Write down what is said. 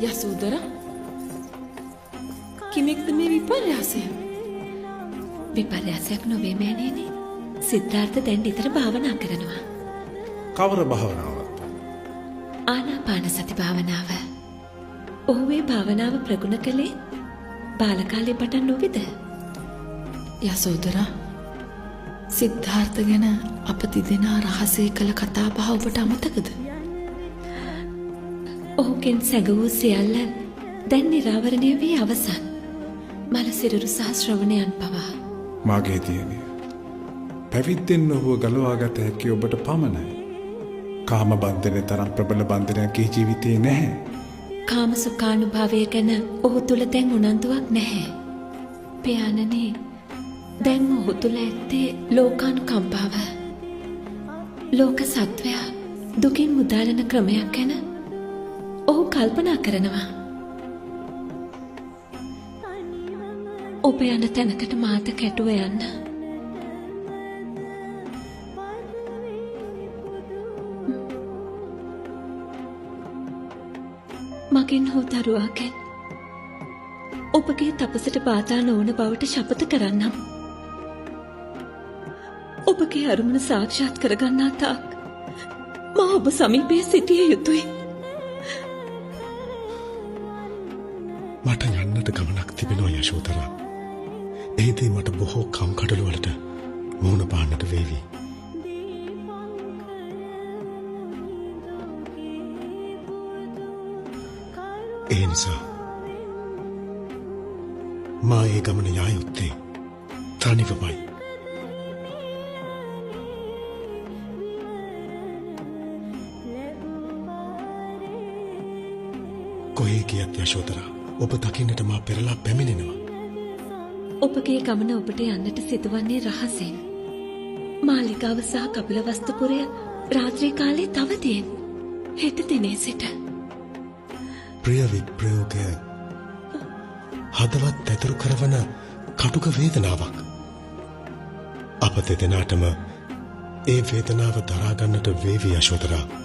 යසෝදරා කෙනෙක්ද මේ විපර්යාසය? විපර්යාසයක් නොවේ මෑණියනි. සිද්ධාර්ථ දැන් නිතර භාවනා කරනවා. කවර භාවනාවක්ද? ආනාපාන සති භාවනාව. ඔහු මේ භාවනාව ප්‍රගුණ කළේ බාල කාලේ පටන් නොවේද? යසෝදරා සිද්ධාර්ථ ගැන අප තිදෙනා රහසේ කළ කතා බහ ඔබට අමතකද? ඔහුගෙන් සැඟවූ සියල්ල දැන් නිරාවරණය වී අවසන්. මල සිරුරු සහ ශ්‍රවණයන් පවා. මාගේ දියණිය, පැවිද්දෙන් ඔහුව ගලවාගත හැකි ඔබට පමණයි. කාම බන්ධනය තරම් ප්‍රබල බන්ධනයක් ඒ ජීවිතේ නැහැ. කාම සුඛානුභාවය ගැන ඔහු තුල දැන් උනන්දුවක් නැහැ. පියාණනි, දැන් ඔහු තුල ඇත්තේ ලෝකානුකම්පාව. ලෝක සත්වයා දුකින් මුදාලන ක්‍රමයක් ගැන ඔහු කල්පනා කරනවා. ඔබ යන තැනකට මාත කැටුව යන්න. මගෙන් හෝ දරුවාගෙන් ඔබගේ තපසට බාධා නොවන බවට ශපථ කරන්නම්. ඔබගේ අරමුණ සාක්ෂාත් කරගන්නා තාක් මා ඔබ සමීපයේ සිටිය යුතුයි. මට යන්නට ගමනක් තිබෙනවා යශෝදරා. එහිදී මට බොහෝ කම්කටොළු වලට මුහුණ පාන්නට වේවි. ඒ නිසා මා ඒ ගමන යා යුත්තේ තනිවමයි. කොහේ ගියත් යශෝදරා, ඔබ දකින්නට මා පෙරලා පැමිණෙනවා. ඔබගේ ගමන ඔබට යන්නට සිදුවන්නේ රහසෙන්. මාලිගාව සහ කපිලවස්තුපුරය රාත්‍රී කාලේ තවතියෙන් හෙට දිනේ සිට. ප්‍රිය විප්‍රයෝගය හදවත් ඇතුරු කරවන කටුක වේදනාවක්. අප දෙදෙනාටම ඒ වේදනාව දරාගන්නට වේවි යශෝදරා.